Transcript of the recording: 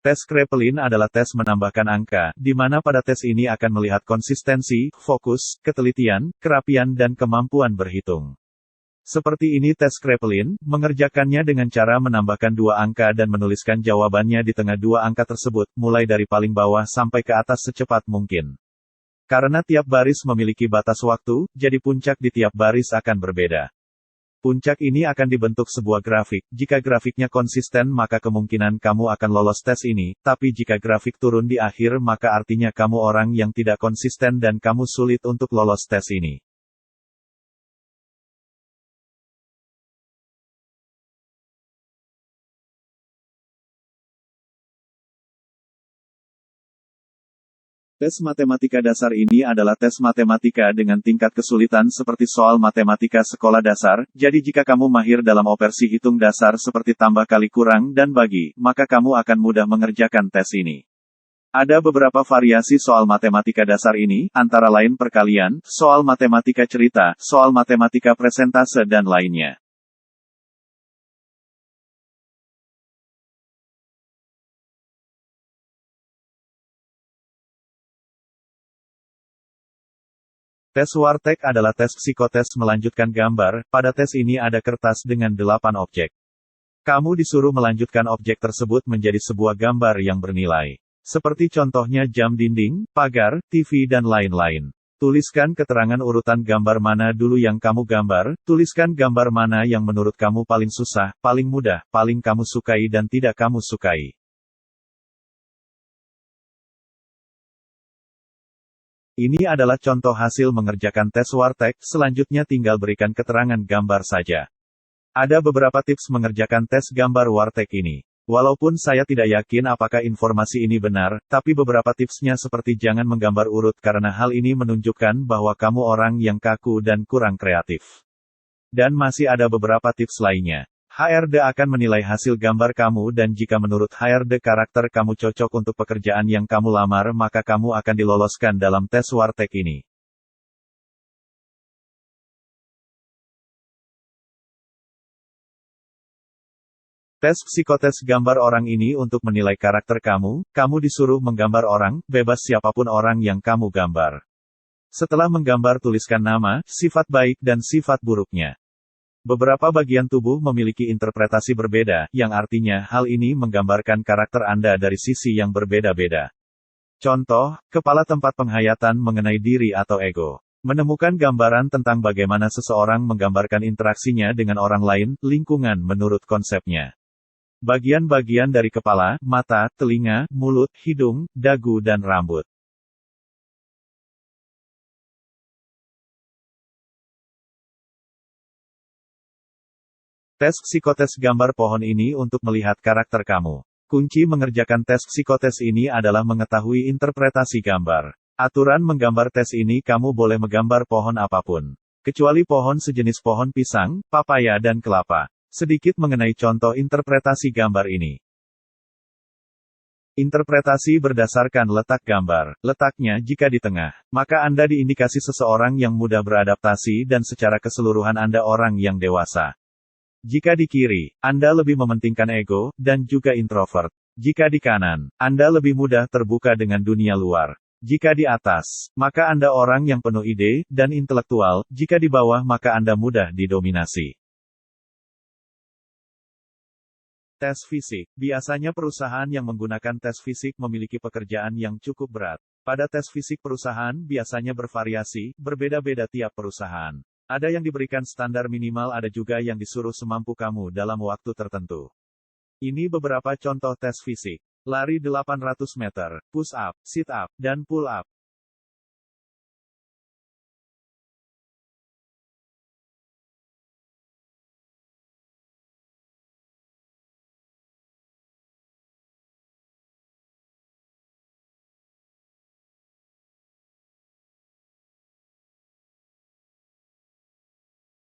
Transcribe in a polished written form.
Tes Kraepelin adalah tes menambahkan angka, di mana pada tes ini akan melihat konsistensi, fokus, ketelitian, kerapian dan kemampuan berhitung. Seperti ini tes Kraepelin, mengerjakannya dengan cara menambahkan dua angka dan menuliskan jawabannya di tengah dua angka tersebut, mulai dari paling bawah sampai ke atas secepat mungkin. Karena tiap baris memiliki batas waktu, jadi puncak di tiap baris akan berbeda. Puncak ini akan dibentuk sebuah grafik. Jika grafiknya konsisten maka kemungkinan kamu akan lolos tes ini, tapi jika grafik turun di akhir maka artinya kamu orang yang tidak konsisten dan kamu sulit untuk lolos tes ini. Tes matematika dasar ini adalah tes matematika dengan tingkat kesulitan seperti soal matematika sekolah dasar, jadi jika kamu mahir dalam operasi hitung dasar seperti tambah kali kurang dan bagi, maka kamu akan mudah mengerjakan tes ini. Ada beberapa variasi soal matematika dasar ini, antara lain perkalian, soal matematika cerita, soal matematika presentase dan lainnya. Tes Wartek adalah tes psikotes melanjutkan gambar. Pada tes ini ada kertas dengan 8 objek. Kamu disuruh melanjutkan objek tersebut menjadi sebuah gambar yang bernilai. Seperti contohnya jam dinding, pagar, TV dan lain-lain. Tuliskan keterangan urutan gambar mana dulu yang kamu gambar, tuliskan gambar mana yang menurut kamu paling susah, paling mudah, paling kamu sukai dan tidak kamu sukai. Ini adalah contoh hasil mengerjakan tes Wartek, selanjutnya tinggal berikan keterangan gambar saja. Ada beberapa tips mengerjakan tes gambar Wartek ini. Walaupun saya tidak yakin apakah informasi ini benar, tapi beberapa tipsnya seperti jangan menggambar urut karena hal ini menunjukkan bahwa kamu orang yang kaku dan kurang kreatif. Dan masih ada beberapa tips lainnya. HRD akan menilai hasil gambar kamu dan jika menurut HRD karakter kamu cocok untuk pekerjaan yang kamu lamar maka kamu akan diloloskan dalam tes Wartek ini. Tes psikotes gambar orang ini untuk menilai karakter kamu disuruh menggambar orang, bebas siapapun orang yang kamu gambar. Setelah menggambar tuliskan nama, sifat baik dan sifat buruknya. Beberapa bagian tubuh memiliki interpretasi berbeda, yang artinya hal ini menggambarkan karakter Anda dari sisi yang berbeda-beda. Contoh, kepala tempat penghayatan mengenai diri atau ego. Menemukan gambaran tentang bagaimana seseorang menggambarkan interaksinya dengan orang lain, lingkungan menurut konsepnya. Bagian-bagian dari kepala, mata, telinga, mulut, hidung, dagu dan rambut. Tes psikotes gambar pohon ini untuk melihat karakter kamu. Kunci mengerjakan tes psikotes ini adalah mengetahui interpretasi gambar. Aturan menggambar tes ini kamu boleh menggambar pohon apapun. Kecuali pohon sejenis pohon pisang, papaya dan kelapa. Sedikit mengenai contoh interpretasi gambar ini. Interpretasi berdasarkan letak gambar. Letaknya jika di tengah, maka Anda diindikasi seseorang yang mudah beradaptasi dan secara keseluruhan Anda orang yang dewasa. Jika di kiri, Anda lebih mementingkan ego, dan juga introvert. Jika di kanan, Anda lebih mudah terbuka dengan dunia luar. Jika di atas, maka Anda orang yang penuh ide, dan intelektual. Jika di bawah maka Anda mudah didominasi. Tes fisik. Biasanya perusahaan yang menggunakan tes fisik memiliki pekerjaan yang cukup berat. Pada tes fisik perusahaan biasanya bervariasi, berbeda-beda tiap perusahaan. Ada yang diberikan standar minimal, ada juga yang disuruh semampu kamu dalam waktu tertentu. Ini beberapa contoh tes fisik. Lari 800 meter, push up, sit up, dan pull up.